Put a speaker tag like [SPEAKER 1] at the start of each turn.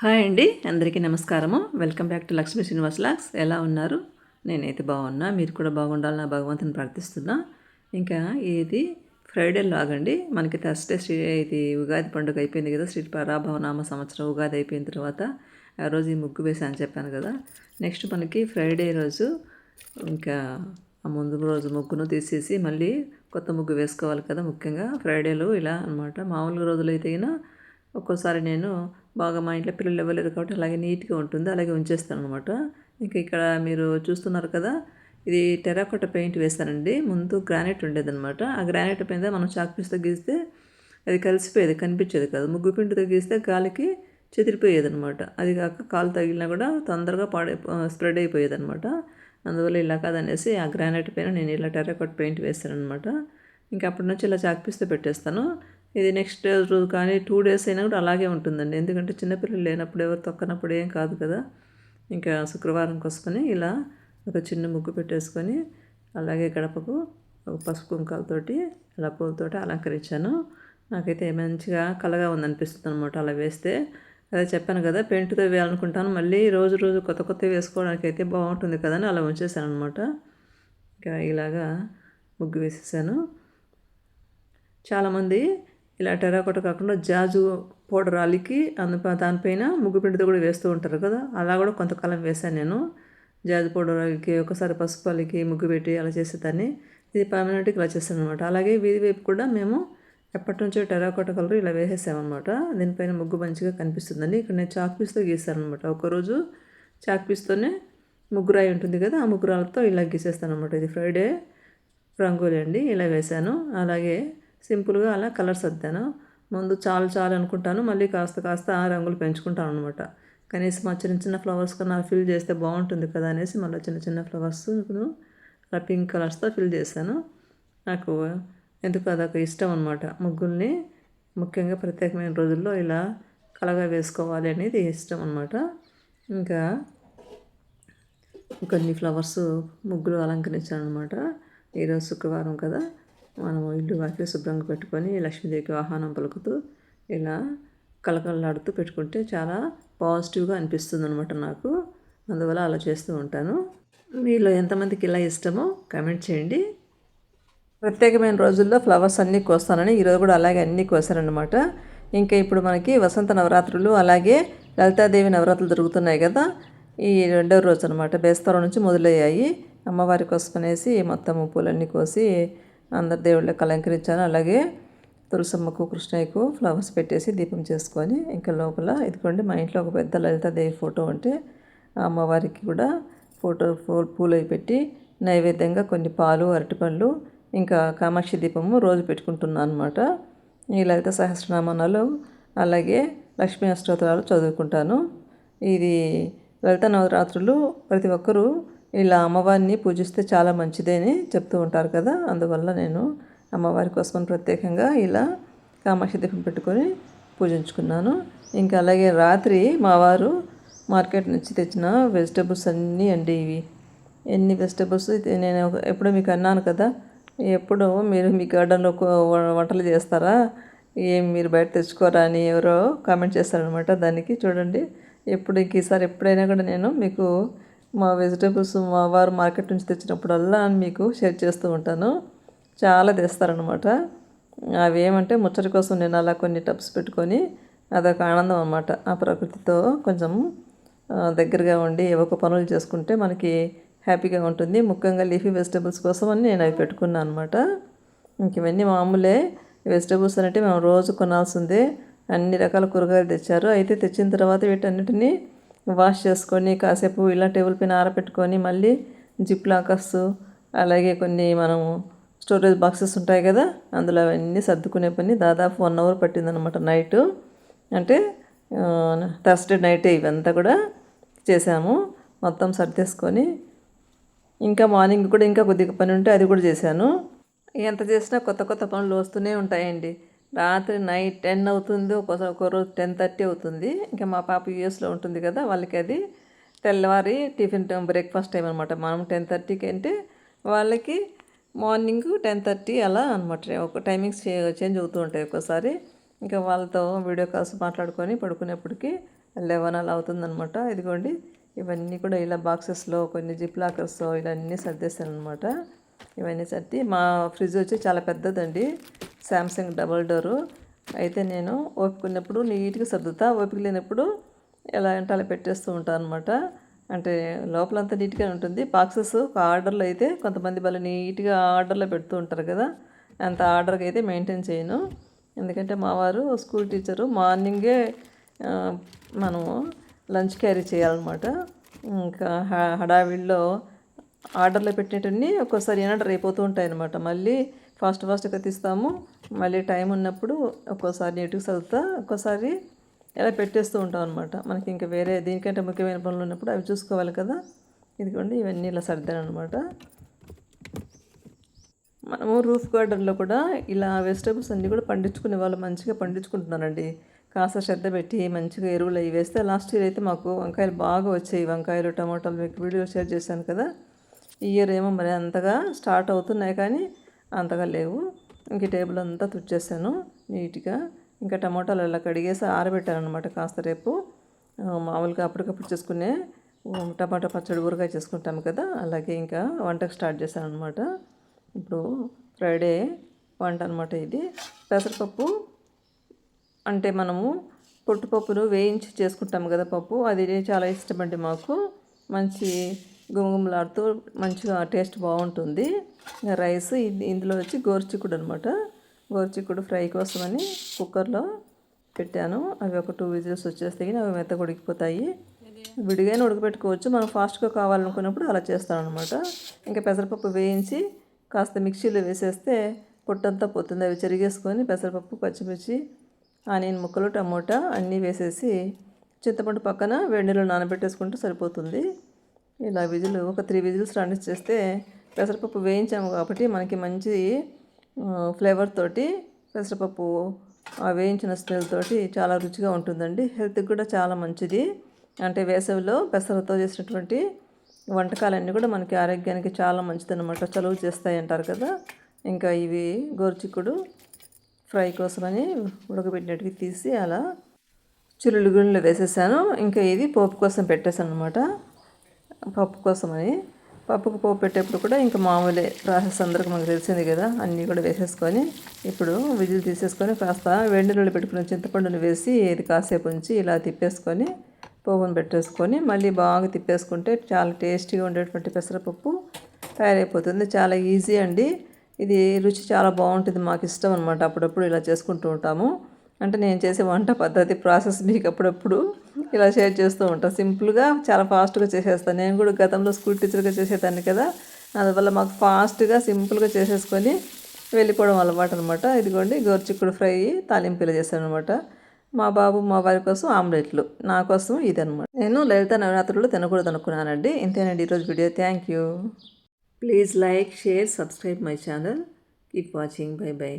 [SPEAKER 1] Hi అండి, అందరికీ నమస్కారము. Welcome back to Lakshmi Srinivas logs. ఎలా ఉన్నారు? నేనైతే బాగున్నా. మీరు కూడా బాగుండాలని నా భగవంతుని ప్రార్థిస్తున్నా. ఇంకా ఇది ఫ్రైడే లాగ్ అండి. మనకి థర్స్డే ఇది ఉగాది పండుగ అయిపోయింది కదా, శ్రీ పరాభవనామ సంవత్సరం ఉగాది అయిపోయిన తర్వాత ఆ రోజు ఈ ముగ్గు వేసాను చెప్పాను కదా. నెక్స్ట్ మనకి ఫ్రైడే రోజు ఇంకా ఆ ముందు రోజు ముగ్గును తీసేసి మళ్ళీ కొత్త ముగ్గు వేసుకోవాలి కదా. ముఖ్యంగా ఫ్రైడేలు ఇలా అనమాట. మామూలు రోజులైతే ఒక్కోసారి నేను బాగా మా ఇంట్లో పిల్లలు ఇవ్వలేరు కాబట్టి అలాగే నీట్గా ఉంటుంది, అలాగే ఉంచేస్తాను అనమాట. ఇంకా ఇక్కడ మీరు చూస్తున్నారు కదా, ఇది టెర్రకోట పెయింట్ వేస్తానండి. ముందు గ్రానైట్ ఉండేదన్నమాట. ఆ గ్రానైట్ మీద మనం చాక్ పీస్తో గీస్తే అది కలిసిపోయేది, కనిపించేది కాదు. ముగ్గు పిండితో గీస్తే గాలికి చెదిరిపోయేది అనమాట. అది కాక కాలు తగిలినా కూడా తొందరగా స్ప్రెడ్ అయిపోయేది అనమాట. అందువల్ల ఇలా కాదనేసి ఆ గ్రానైట్ పైన నేను ఇలా టెర్రకోట పెయింట్ వేస్తాను అనమాట. ఇంకా అప్పటి నుంచి ఇలా చాక్ పీస్తో పెట్టేస్తాను. ఇది నెక్స్ట్ రోజు కానీ 2 డేస్ అయినా కూడా అలాగే ఉంటుందండి. ఎందుకంటే చిన్నపిల్లలు లేనప్పుడు ఎవరు తొక్కనప్పుడు ఏం కాదు కదా. ఇంకా శుక్రవారం కోసుకొని ఇలా ఒక చిన్న ముగ్గు పెట్టేసుకొని అలాగే గడపకు ఒక పసుపు కుంకాలతోటి ఇలా పూలతోటి అలంకరించాను. నాకైతే మంచిగా కలగా ఉందనిపిస్తుంది అనమాట అలా వేస్తే. అదే చెప్పాను కదా, పెయింట్తో వేయాలనుకుంటాను. మళ్ళీ రోజు రోజు కొత్త కొత్తవి వేసుకోవడానికి అయితే బాగుంటుంది కదా అని అలా ఉంచేసాను అనమాట. ఇంకా ఇలాగా ముగ్గు వేసేసాను. చాలామంది ఇలా టెర్రకోట కాకుండా జాజు పౌడర్ అలికి దానిపైన ముగ్గు పిండితో కూడా వేస్తూ ఉంటారు కదా. అలా కూడా కొంతకాలం వేశాను నేను. జాజు పౌడర్ అలికి ఒకసారి పసుపు అలికి ముగ్గు పెట్టి అలా చేసేదాన్ని. ఇది పర్మనెంట్గా ఇలా చేస్తాను అనమాట. అలాగే వీధి వైపు కూడా మేము ఎప్పటి నుంచో టెర్రకోట కలర్ ఇలా వేసేసామన్నమాట. దీనిపైన ముగ్గు మంచిగా కనిపిస్తుందండి. ఇక్కడ నేను చాక్ పీస్తో గీస్తాను అనమాట. ఒకరోజు చాక్ పీస్తోనే ముగ్గురాయి ఉంటుంది కదా, ఆ ముగ్గురాలతో ఇలా గీసేస్తాను అనమాట. ఇది ఫ్రైడే రంగోలీ అండి. ఇలా వేశాను. అలాగే సింపుల్గా అలా కలర్స్ అద్దాను. ముందు చాలు చాలు అనుకుంటాను, మళ్ళీ కాస్త కాస్త ఆ రంగులు పెంచుకుంటాను అనమాట. కనీసం ఆ చిన్న చిన్న ఫ్లవర్స్ కన్నా ఫిల్ చేస్తే బాగుంటుంది కదా అనేసి మళ్ళీ చిన్న చిన్న ఫ్లవర్స్ అలా పింక్ కలర్స్తో ఫిల్ చేశాను. నాకు ఎందుకు అదొక ఇష్టం అనమాట. ముగ్గుల్ని ముఖ్యంగా ప్రత్యేకమైన రోజుల్లో ఇలా కలగా వేసుకోవాలి అనేది ఇష్టం అనమాట. ఇంకా కొన్ని ఫ్లవర్స్ ముగ్గులు అలంకరించాను అనమాట. ఈరోజు శుక్రవారం కదా, మనము ఇల్లు వాకిలి శుభ్రంగా పెట్టుకొని లక్ష్మీదేవికి ఆహ్వానం పలుకుతూ ఇలా కలకలలాడుతూ పెట్టుకుంటే చాలా పాజిటివ్గా అనిపిస్తుంది అనమాట నాకు. అందువల్ల అలా చేస్తూ ఉంటాను. మీలో ఎంతమందికి ఇలా ఇష్టమో కామెంట్ చేయండి. ప్రత్యేకమైన రోజుల్లో ఫ్లవర్స్ అన్నీ కోస్తానని ఈరోజు కూడా అలాగే అన్నీ కోసానమాట. ఇంకా ఇప్పుడు మనకి వసంత నవరాత్రులు అలాగే లలితాదేవి నవరాత్రులు జరుగుతున్నాయి కదా. ఈ రెండవ రోజు అనమాట, బేస్తవారం నుంచి మొదలయ్యాయి. అమ్మవారి కోసం అనేసి మొత్తం పూలన్నీ కోసి అందరి దేవుళ్ళకి అలంకరించాను. అలాగే తులసమ్మకు కృష్ణయ్యకు ఫ్లవర్స్ పెట్టేసి దీపం చేసుకొని ఇంకా లోపల ఇదిగోండి మా ఇంట్లో ఒక పెద్ద లలితాదేవి ఫోటో ఉంటే అమ్మవారికి కూడా పూలు అవి పెట్టి నైవేద్యంగా కొన్ని పాలు అరటిపళ్ళు ఇంకా కామాక్షి దీపము రోజు పెట్టుకుంటున్నాను అనమాట. ఈ లలిత సహస్రనామాలు అలాగే లక్ష్మీ అష్టోత్తరాలు చదువుకుంటాను. ఇది లలిత నవరాత్రులు ప్రతి ఒక్కరూ ఇలా అమ్మవారిని పూజిస్తే చాలా మంచిదని చెప్తూ ఉంటారు కదా. అందువల్ల నేను అమ్మవారి కోసం ప్రత్యేకంగా ఇలా కామాక్షి దీపం పెట్టుకొని పూజించుకున్నాను. ఇంకా అలాగే రాత్రి మా వారు మార్కెట్ నుంచి తెచ్చిన వెజిటబుల్స్ అన్నీ అండి. ఇవి ఎన్ని వెజిటబుల్స్ నేను ఎప్పుడో మీకు అన్నాను కదా, ఎప్పుడు మీరు మీ గార్డెన్లో వంటలు చేస్తారా, ఏం మీరు బయట తెచ్చుకోరా అని ఎవరో కామెంట్ చేస్తారనమాట. దానికి చూడండి, ఎప్పుడు ఈసారి ఎప్పుడైనా కూడా నేను మీకు మా వెజిటేబుల్స్ మా వారు మార్కెట్ నుంచి తెచ్చినప్పుడల్లా మీకు షేర్ చేస్తూ ఉంటాను. చాలా తెస్తారనమాట. అవి ఏమంటే ముచ్చటి కోసం నేను అలా కొన్ని టబ్స్ పెట్టుకొని అదొక ఆనందం అనమాట. ఆ ప్రకృతితో కొంచెం దగ్గరగా ఉండి ఒక పనులు చేసుకుంటే మనకి హ్యాపీగా ఉంటుంది. ముఖ్యంగా లీఫీ వెజిటేబుల్స్ కోసం అని నేను అవి పెట్టుకున్నాను అనమాట. ఇంక ఇవన్నీ మామూలే. వెజిటేబుల్స్ అంటే మేము రోజు కొనాల్సిందే. అన్ని రకాల కూరగాయలు తెచ్చారు. అయితే తెచ్చిన తర్వాత వీటన్నిటిని వాష్ చేసుకొని కాసేపు ఇలా టేబుల్ పైన ఆరబెట్టుకొని మళ్ళీ జిప్ లాకర్స్ అలాగే కొన్ని మనము స్టోరేజ్ బాక్సెస్ ఉంటాయి కదా, అందులో అవన్నీ సర్దుకునే పని దాదాపు 1 అవర్ పట్టిందనమాట. నైటు అంటే థర్స్డే నైటే ఇవంతా కూడా చేసాము. మొత్తం సర్దేసుకొని ఇంకా మార్నింగ్ కూడా ఇంకా కొద్దిగా పని ఉంటే అది కూడా చేశాను. ఎంత చేసినా కొత్త కొత్త పనులు వస్తూనే ఉంటాయండి. రాత్రి నైట్ 10 అవుతుంది, ఒక రోజు 10:30 అవుతుంది. ఇంకా మా పాప యూఎస్లో ఉంటుంది కదా, వాళ్ళకి అది తెల్లవారి టిఫిన్ టైం బ్రేక్ఫాస్ట్ టైం అనమాట. మనం 10:30కి అంటే వాళ్ళకి మార్నింగ్ 10:30 అలా అనమాట. ఒక టైమింగ్స్ చేంజ్ అవుతూ ఉంటాయి ఒక్కోసారి. ఇంకా వాళ్ళతో వీడియో కాల్స్ మాట్లాడుకొని పడుకునేప్పటికి 11 అలా అవుతుందనమాట. ఇదిగోండి ఇవన్నీ కూడా ఇలా బాక్సెస్లో కొన్ని జిప్ లాకర్స్ ఇలా అన్నీ సర్దేశాను అనమాట. ఇవన్నీ సర్ది మా ఫ్రిడ్జ్ వచ్చి చాలా పెద్దదండి, శాంసంగ్ డబల్ డోరు. అయితే నేను ఓపిక ఉన్నప్పుడు నీట్గా సర్దుతా, ఓపిక లేనప్పుడు ఎలా అంటే అలా పెట్టేస్తూ ఉంటాను అనమాట. అంటే లోపలంతా నీట్గా ఉంటుంది. బాక్సెస్ ఒక ఆర్డర్లో అయితే కొంతమంది భలే నీట్గా ఆర్డర్లో పెడుతూ ఉంటారు కదా, అంత ఆర్డర్కి అయితే మెయింటైన్ చేయను. ఎందుకంటే మా వారు స్కూల్ టీచరు, మార్నింగే మనము లంచ్ క్యారీ చేయాలన్నమాట. ఇంకా హడావిడిలో ఆర్డర్లో పెట్టేటన్నీ ఒక్కోసారి ఆర్డర్ అయిపోతూ ఉంటాయి అన్నమాట. మళ్ళీ ఫాస్ట్గా తీస్తాము, మళ్ళీ టైం ఉన్నప్పుడు ఒక్కోసారి నీట్గా చదువుతా, ఒక్కోసారి ఇలా పెట్టేస్తూ ఉంటాం అనమాట. మనకి ఇంకా వేరే దీనికంటే ముఖ్యమైన పనులు ఉన్నప్పుడు అవి చూసుకోవాలి కదా. ఇదిగోండి ఇవన్నీ ఇలా సర్దాను అనమాట. మనము రూఫ్ గార్డెన్లో కూడా ఇలా వెజిటేబుల్స్ అన్నీ కూడా పండించుకునే వాళ్ళు మంచిగా పండించుకుంటున్నారండి. కాస్త శ్రద్ధ పెట్టి మంచిగా ఎరువులు అవి వేస్తే లాస్ట్ ఇయర్ అయితే మాకు వంకాయలు బాగా వచ్చాయి. వంకాయలు, టమాటాలు మీకు వీడియో షేర్ చేశాను కదా. ఈ ఇయర్ ఏమో మరి అంతగా స్టార్ట్ అవుతున్నాయి కానీ అంతగా లేవు. ఇంక టేబుల్ అంతా తుడిచేసాను నీట్గా. ఇంకా టమాటాలు అలా కడిగేసి ఆరబెట్టాను అనమాట. కాస్త రేపు మామూలుగా అప్పటికప్పుడు చేసుకునే టమాటా పచ్చడి ఊరగాయ చేసుకుంటాము కదా, అలాగే ఇంకా వంటకు స్టార్ట్ చేశాను అనమాట. ఇప్పుడు ఫ్రైడే వంట అనమాట ఇది. పెసరపప్పు అంటే మనము పొట్టుపప్పును వేయించి చేసుకుంటాము కదా పప్పు, అది చాలా ఇష్టమండి మాకు. మంచి గుమగుమలాడుతూ మంచిగా టేస్ట్ బాగుంటుంది. రైస్ ఇందులో వచ్చి గోరుచిక్కుడు అనమాట. గోరుచిక్కుడు ఫ్రై కోసమని కుక్కర్లో పెట్టాను. అవి ఒక 2 విజిల్స్ వచ్చేస్తాయి, అవి మెత్తగా ఉడికిపోతాయి. విడిగానే ఉడకపెట్టుకోవచ్చు, మనం ఫాస్ట్గా కావాలనుకున్నప్పుడు అలా చేస్తాను అనమాట. ఇంకా పెసరపప్పు వేయించి కాస్త మిక్సీలో వేసేస్తే పొట్టంతా పోతుంది. అవి చెరిగేసుకొని పెసరపప్పు, పచ్చిమిర్చి, ఆనియన్ ముక్కలు, టమోటా అన్నీ వేసేసి చింతపండు పక్కన వేడి నీళ్ళు నానబెట్టేసుకుంటే సరిపోతుంది. ఇలా ఒక 3 విజిల్స్ రానిచ్చేస్తే పెసరపప్పు వేయించాము కాబట్టి మనకి మంచి ఫ్లేవర్ తోటి పెసరపప్పు ఆ వేయించిన స్మెల్ తోటి చాలా రుచిగా ఉంటుందండి. హెల్త్కి కూడా చాలా మంచిది. అంటే వేసవిలో పెసరతో చేసినటువంటి వంటకాలన్నీ కూడా మనకి ఆరోగ్యానికి చాలా మంచిదన్నమాట, చలువ చేస్తాయి అంటారు కదా. ఇంకా ఇవి గోరుచిక్కుడు ఫ్రై కోసమని ఉడకబెట్టినట్టువి తీసి అలా చిల్లులు గిన్నెలో వేసేసాను. ఇంకా ఇది పోపు కోసం పెట్టేసాను అనమాట. పప్పు కోసమని పప్పుకు పోపు పెట్టేప్పుడు కూడా ఇంకా మామూలే ప్రాసెస్ అందరికీ మనకు తెలిసింది కదా. అన్నీ కూడా వేసేసుకొని ఇప్పుడు విజిల్ తీసేసుకొని కాస్త వేడి నీళ్ళు పెట్టుకున్న చింతపండుని వేసి ఇది కాసేపు ఉంచి ఇలా తిప్పేసుకొని పోపును పెట్టేసుకొని మళ్ళీ బాగా తిప్పేసుకుంటే చాలా టేస్టీగా ఉండేటువంటి పెసరపప్పు తయారైపోతుంది. చాలా ఈజీ అండి. ఇది రుచి చాలా బాగుంటుంది, మాకు ఇష్టం అనమాట. అప్పుడప్పుడు ఇలా చేసుకుంటూ ఉంటాము. అంటే నేను చేసే వంట పద్ధతి ప్రాసెస్ మీకు అప్పుడప్పుడు ఇలా షేర్ చేస్తూ ఉంటాను. సింపుల్గా చాలా ఫాస్ట్గా చేసేస్తాను. నేను కూడా గతంలో స్కూల్ టీచర్గా చేసేదాన్ని కదా, అందువల్ల మాకు ఫాస్ట్గా సింపుల్గా చేసేసుకొని వెళ్ళిపోవడం అలవాటు అనమాట. ఇదిగోండి గోరుచిక్కుడు ఫ్రై తాలింపులు చేశాను అనమాట. మా బాబు మా వారి కోసం ఆమ్లెట్లు, నా కోసం ఇదనమాట. నేను లలిత నవరాత్రులు తినకూడదు అనుకున్నానండి. ఇంతేనండి ఈరోజు video. Thank you. Please like, share, subscribe my channel. Keep watching. By by.